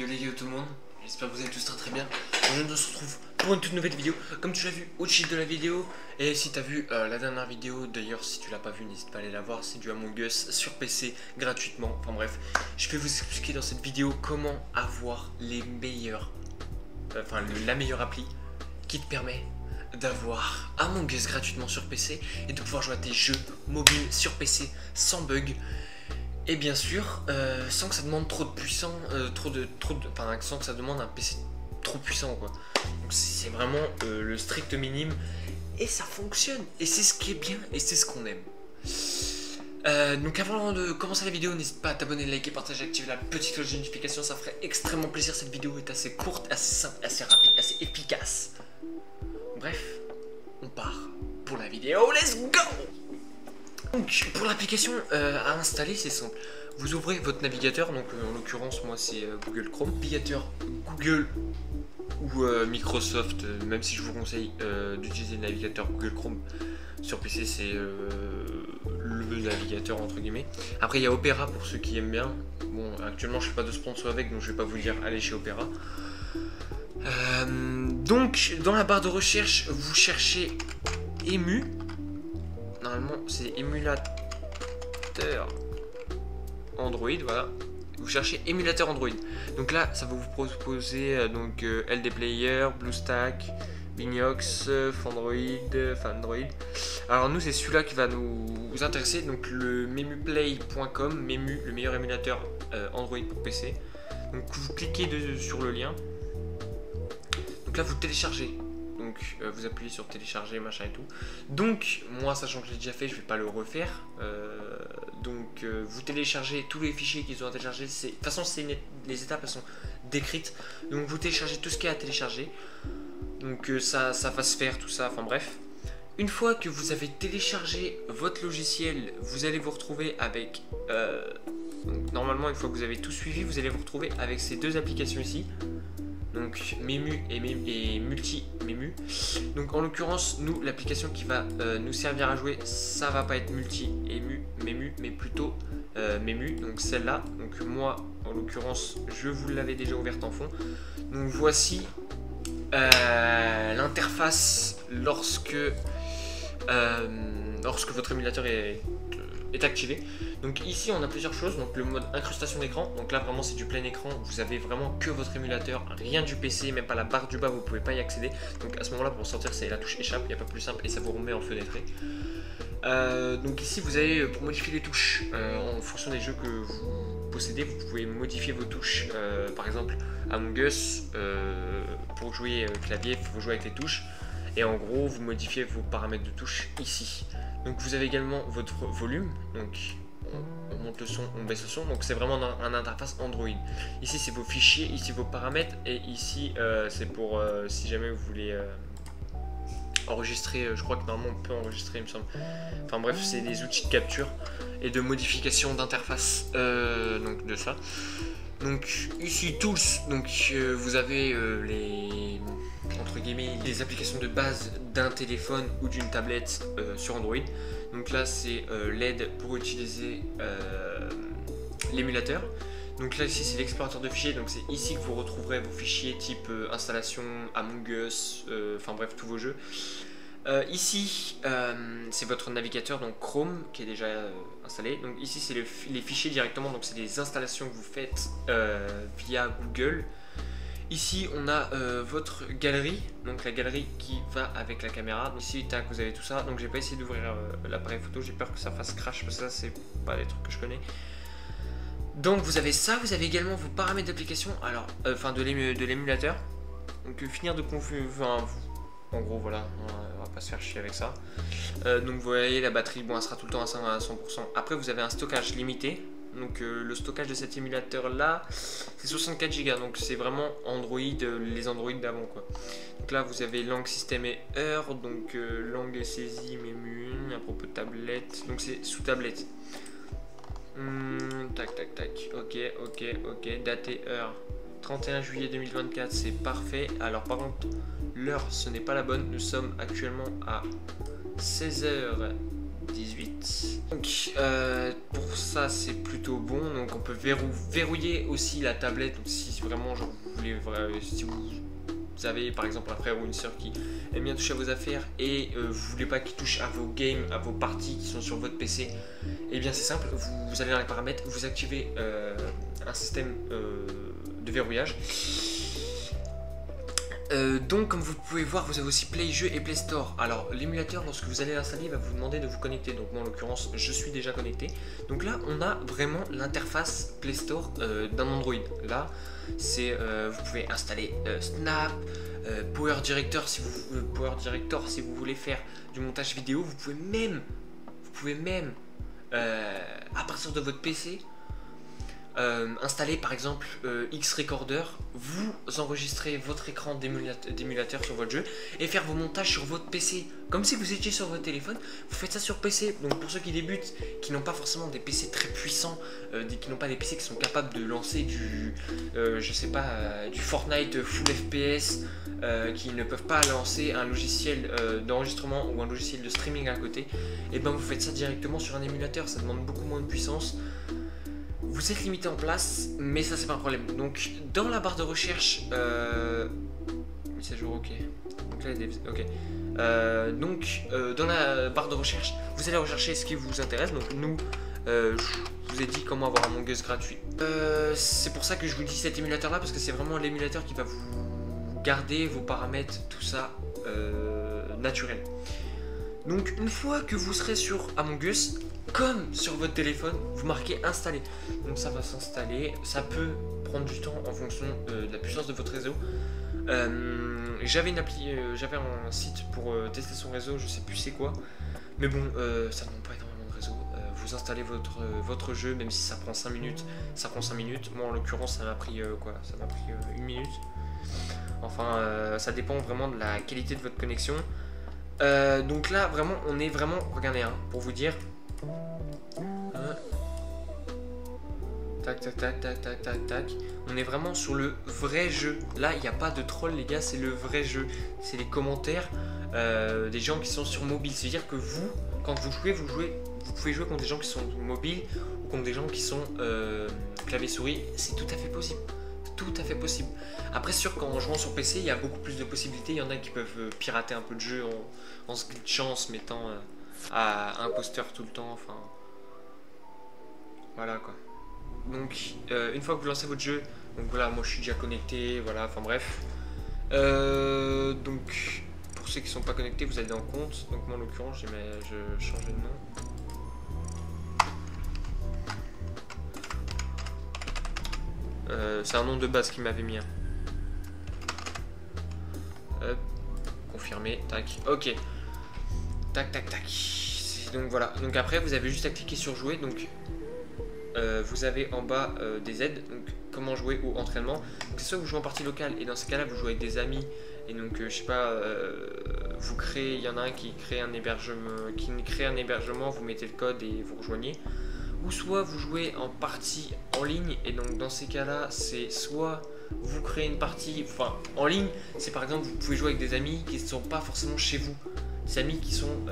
Yo les gars tout le monde, j'espère que vous allez tous très bien. Aujourd'hui on se retrouve pour une toute nouvelle vidéo. Comme tu l'as vu au titre de la vidéo, et si tu as vu la dernière vidéo, d'ailleurs si tu l'as pas vu n'hésite pas à aller la voir, c'est du Among Us sur PC gratuitement. Enfin bref, je vais vous expliquer dans cette vidéo comment avoir les meilleurs, la meilleure appli qui te permet d'avoir Among Us gratuitement sur PC et de pouvoir jouer à tes jeux mobiles sur PC sans bug. Et bien sûr, sans que ça demande trop de puissant, sans que ça demande un PC trop puissant quoi. Donc c'est vraiment le strict minimum et ça fonctionne. Et c'est ce qui est bien et c'est ce qu'on aime. Donc avant de commencer la vidéo, n'hésite pas à t'abonner, liker, partager, activer la petite cloche de notification, ça ferait extrêmement plaisir. Cette vidéo est assez courte, assez simple, assez rapide, assez efficace. Bref, on part pour la vidéo, let's go! Donc pour l'application à installer, c'est simple. Vous ouvrez votre navigateur, donc en l'occurrence moi c'est Google Chrome. Navigateur Google ou Microsoft, même si je vous conseille d'utiliser le navigateur Google Chrome sur PC, c'est le navigateur entre guillemets. Après il y a Opera pour ceux qui aiment bien. Bon, actuellement je ne fais pas de sponsor avec, donc je vais pas vous dire allez chez Opera. Donc dans la barre de recherche vous cherchez Emu. Normalement c'est émulateur Android, voilà. Vous cherchez émulateur Android. Donc là ça va vous proposer LD Player, BlueStack, Binox, Android. Alors nous c'est celui-là qui va nous intéresser. Donc le memuplay.com, Memu, le meilleur émulateur Android pour PC. Donc vous cliquez sur le lien. Donc là vous téléchargez. Donc vous appuyez sur télécharger machin et tout. Donc moi sachant que je l'ai déjà fait, je vais pas le refaire. Vous téléchargez tous les fichiers qu'ils ont à télécharger. De toute façon les étapes elles sont décrites. Donc vous téléchargez tout ce qu'il y a à télécharger. Donc ça va se faire tout ça. Enfin bref. Une fois que vous avez téléchargé votre logiciel, vous allez vous retrouver avec donc, normalement une fois que vous avez tout suivi, vous allez vous retrouver avec ces deux applications ici. Donc Memu et Multi-Memu. Donc en l'occurrence, nous, l'application qui va nous servir à jouer, ça va pas être Multi-Memu, mais plutôt Memu, donc celle-là. Donc moi, en l'occurrence, je vous l'avais déjà ouverte en fond. Donc voici l'interface lorsque votre émulateur est activé. Donc ici on a plusieurs choses, donc le mode incrustation d'écran, donc là vraiment c'est du plein écran, vous avez vraiment que votre émulateur, rien du PC, même pas la barre du bas, vous pouvez pas y accéder. Donc à ce moment là pour sortir c'est la touche échappe, il n'y a pas plus simple et ça vous remet en fenêtré. Donc ici vous avez pour modifier les touches en fonction des jeux que vous possédez, vous pouvez modifier vos touches. Par exemple Among Us, pour jouer clavier il faut jouer avec les touches et en gros vous modifiez vos paramètres de touche ici. Donc vous avez également votre volume, donc on monte le son, on baisse le son, donc c'est vraiment un interface Android. Ici c'est vos fichiers, ici vos paramètres, et ici c'est pour si jamais vous voulez enregistrer, je crois que normalement on peut enregistrer il me semble. Enfin bref, c'est des outils de capture et de modification d'interface donc de ça. Donc ici tous, donc vous avez entre guillemets les applications de base d'un téléphone ou d'une tablette sur Android. Donc là c'est l'aide pour utiliser l'émulateur. Donc là ici c'est l'explorateur de fichiers, donc c'est ici que vous retrouverez vos fichiers type installation, Among Us, enfin bref tous vos jeux. Ici c'est votre navigateur donc Chrome qui est déjà installé. Donc ici c'est les fichiers directement, donc c'est des installations que vous faites via Google. Ici on a votre galerie, donc la galerie qui va avec la caméra. Donc ici tac, vous avez tout ça. Donc j'ai pas essayé d'ouvrir l'appareil photo, j'ai peur que ça fasse crash parce que ça c'est pas des trucs que je connais. Donc vous avez ça, vous avez également vos paramètres d'application, alors de l'émulateur. Donc finir de config, en gros voilà, on va pas se faire chier avec ça. Donc vous voyez la batterie, bon elle sera tout le temps à 100%. Après vous avez un stockage limité. Donc le stockage de cet émulateur là c'est 64 Go, donc c'est vraiment Android, les Android d'avant quoi. Donc là vous avez langue, système et heure, donc langue saisie, Memu, à propos de tablette, donc c'est sous tablette. Tac, ok, date et heure 31 juillet 2024, c'est parfait. Alors par contre l'heure ce n'est pas la bonne, nous sommes actuellement à 16h 18. Donc pour ça c'est plutôt bon. Donc on peut verrouiller aussi la tablette. Donc si vraiment genre, vous voulez, si vous avez par exemple un frère ou une soeur qui aime bien toucher à vos affaires et vous voulez pas qu'il touche à vos games, à vos parties qui sont sur votre PC, et bien c'est simple, vous allez dans les paramètres, vous activez un système de verrouillage. Donc comme vous pouvez voir, vous avez aussi Play Jeux et Play Store. Alors l'émulateur, lorsque vous allez l'installer, il va vous demander de vous connecter. Donc moi en l'occurrence je suis déjà connecté. Donc là on a vraiment l'interface Play Store d'un Android. Là c'est vous pouvez installer Snap, Power Director si vous voulez faire du montage vidéo. Vous pouvez même à partir de votre PC installer par exemple X-Recorder, vous enregistrez votre écran d'émulateur sur votre jeu et faire vos montages sur votre PC comme si vous étiez sur votre téléphone. Vous faites ça sur PC. Donc pour ceux qui débutent, qui n'ont pas forcément des PC très puissants, qui n'ont pas des PC qui sont capables de lancer du je sais pas, du Fortnite full FPS, qui ne peuvent pas lancer un logiciel d'enregistrement ou un logiciel de streaming à côté, et ben vous faites ça directement sur un émulateur. Ça demande beaucoup moins de puissance. Vous êtes limité en place, mais ça c'est pas un problème. Donc dans la barre de recherche, mise à jour, ok. Donc là, ok. Dans la barre de recherche, vous allez rechercher ce qui vous intéresse. Donc nous, je vous ai dit comment avoir un Among Us gratuit. C'est pour ça que je vous dis cet émulateur là, parce que c'est vraiment l'émulateur qui va vous garder vos paramètres, tout ça naturel. Donc une fois que vous serez sur Among Us, comme sur votre téléphone, vous marquez installer. Donc ça va s'installer. Ça peut prendre du temps en fonction de la puissance de votre réseau. J'avais un site pour tester son réseau, je sais plus c'est quoi. Mais bon, ça ne demande pas énormément de réseau. Vous installez votre jeu, même si ça prend 5 minutes, ça prend 5 minutes. Moi en l'occurrence ça m'a pris quoi? Ça m'a pris 1 minute. Enfin, ça dépend vraiment de la qualité de votre connexion. Donc là vraiment, on est vraiment, regardez hein, pour vous dire. Tac tac tac tac tac tac tac. On est vraiment sur le vrai jeu. Là il n'y a pas de troll les gars, c'est le vrai jeu. C'est les commentaires des gens qui sont sur mobile. C'est à dire que vous, quand vous pouvez jouer contre des gens qui sont mobiles ou contre des gens qui sont clavier souris. C'est tout à fait possible. Tout à fait possible. Après sûr qu'en jouant sur PC il y a beaucoup plus de possibilités. Il y en a qui peuvent pirater un peu de jeu en se glitchant, en se mettant à imposteur tout le temps, enfin voilà quoi. Donc une fois que vous lancez votre jeu, donc voilà, moi je suis déjà connecté, voilà, enfin bref. Donc pour ceux qui sont pas connectés, vous allez dans compte. Donc moi en l'occurrence je change de nom. C'est un nom de base qui m'avait mis. Hop, confirmé, tac, ok. Tac tac tac. Donc voilà, donc après vous avez juste à cliquer sur jouer. Donc vous avez en bas des aides, donc comment jouer ou entraînement. Donc c'est soit vous jouez en partie locale et dans ce cas là vous jouez avec des amis et donc je sais pas, vous créez, il y en a un qui crée un hébergement, vous mettez le code et vous rejoignez. Ou soit vous jouez en partie en ligne et donc dans ces cas là c'est soit vous créez une partie, enfin en ligne c'est par exemple vous pouvez jouer avec des amis qui ne sont pas forcément chez vous. Des amis qui sont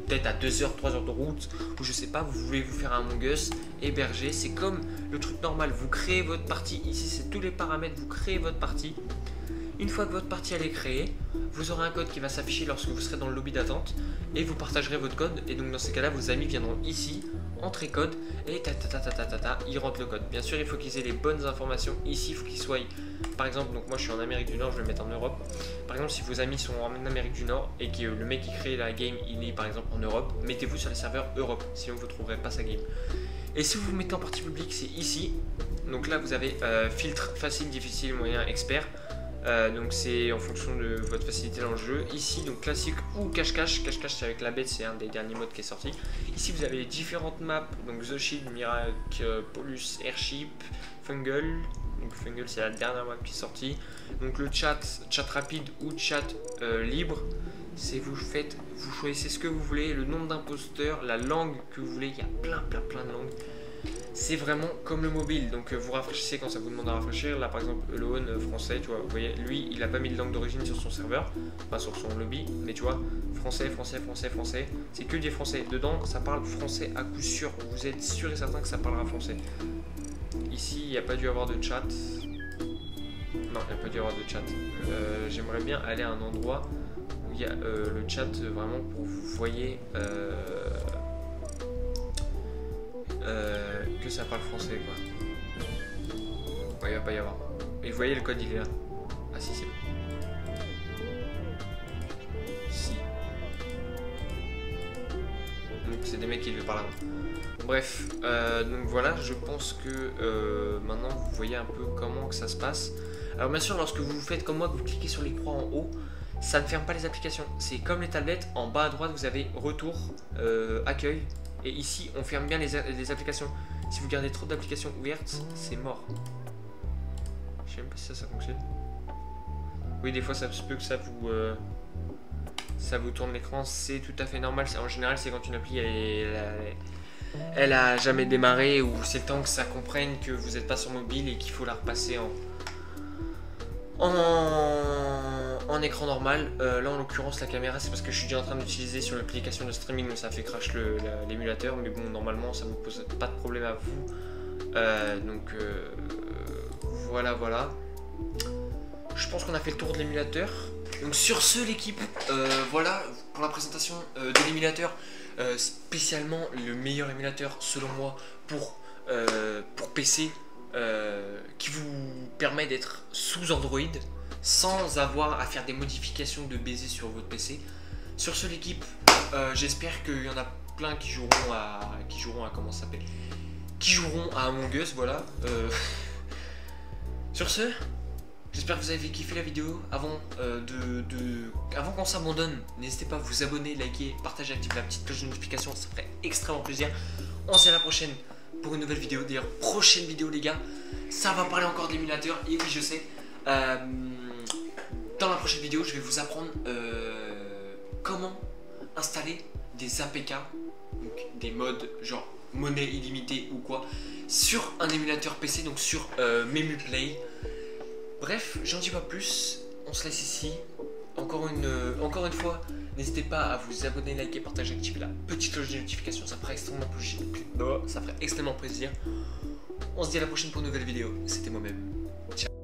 peut-être à 2 heures, 3 heures de route, ou je sais pas, vous voulez vous faire un Among Us, héberger, c'est comme le truc normal, vous créez votre partie, ici c'est tous les paramètres, vous créez votre partie. Une fois que votre partie elle est créée, vous aurez un code qui va s'afficher lorsque vous serez dans le lobby d'attente et vous partagerez votre code et donc dans ces cas là vos amis viendront ici, entrer code et ils rentrent le code. Bien sûr il faut qu'ils aient les bonnes informations, ici il faut qu'ils soient, par exemple, donc moi je suis en Amérique du Nord, je vais le mettre en Europe. Par exemple si vos amis sont en Amérique du Nord et que le mec qui crée la game il est par exemple en Europe, mettez-vous sur les serveurs Europe, sinon vous ne trouverez pas sa game. Et si vous vous mettez en partie publique c'est ici, donc là vous avez filtre facile, difficile, moyen, expert. Donc c'est en fonction de votre facilité dans le jeu. Ici donc classique ou cache-cache. Cache-cache c'est avec la bête, c'est un des derniers modes qui est sorti. Ici vous avez les différentes maps, donc The Shield, Miracle, Polus, Airship, Fungal. Donc Fungal c'est la dernière map qui est sortie. Donc le chat rapide ou chat libre. C'est vous choisissez ce que vous voulez, le nombre d'imposteurs, la langue que vous voulez, il y a plein de langues. c'est vraiment comme le mobile. Donc vous rafraîchissez quand ça vous demande à rafraîchir. Là par exemple Elon français, tu vois, vous voyez, lui il a pas mis de langue d'origine sur son serveur, enfin sur son lobby, mais tu vois, français, français, français, français, c'est que des français. Dedans ça parle français à coup sûr, vous êtes sûr et certain que ça parlera français. Ici il n'y a pas dû avoir de chat. Non, il n'y a pas dû y avoir de chat. J'aimerais bien aller à un endroit où il y a le chat vraiment pour que vous voyez que ça parle français quoi. Ouais, il va pas y avoir. Et vous voyez le code il est là. Ah si c'est bon. Si. Donc c'est des mecs qui le parlent avant. Bref, donc voilà, je pense que maintenant vous voyez un peu comment que ça se passe. Alors bien sûr, lorsque vous faites comme moi, que vous cliquez sur les croix en haut, ça ne ferme pas les applications. C'est comme les tablettes, en bas à droite vous avez retour, accueil, et ici on ferme bien les applications. Si vous gardez trop d'applications ouvertes, c'est mort. Je sais même pas si ça fonctionne. Oui, des fois ça se peut que ça vous tourne l'écran, c'est tout à fait normal. En général, c'est quand une appli elle a jamais démarré, ou c'est le temps que ça comprenne que vous n'êtes pas sur mobile et qu'il faut la repasser en écran normal. Là en l'occurrence la caméra c'est parce que je suis déjà en train d'utiliser sur l'application de streaming, mais ça fait crash l'émulateur, mais bon normalement ça vous pose pas de problème à vous. Voilà. Je pense qu'on a fait le tour de l'émulateur. Donc sur ce l'équipe, voilà pour la présentation de l'émulateur, spécialement le meilleur émulateur selon moi pour PC, qui vous permet d'être sous Android sans avoir à faire des modifications de baiser sur votre PC. Sur ce l'équipe, j'espère qu'il y en a plein qui joueront à comment ça s'appelle, qui joueront à Among Us, voilà. Sur ce, j'espère que vous avez kiffé la vidéo. Avant qu'on s'abandonne, n'hésitez pas à vous abonner, liker, partager, activer la petite cloche de notification, ça ferait extrêmement plaisir. On se dit à la prochaine pour une nouvelle vidéo. D'ailleurs, prochaine vidéo les gars, ça va parler encore d'émulateur. Et oui je sais, dans la prochaine vidéo je vais vous apprendre comment installer des APK, donc des modes genre monnaie illimitée ou quoi, sur un émulateur PC, donc sur MemuPlay. Bref, j'en dis pas plus, on se laisse ici. Encore une fois, n'hésitez pas à vous abonner, liker, partager, activer la petite cloche de notification, ça ferait extrêmement plaisir. On se dit à la prochaine pour une nouvelle vidéo. C'était moi-même. Ciao.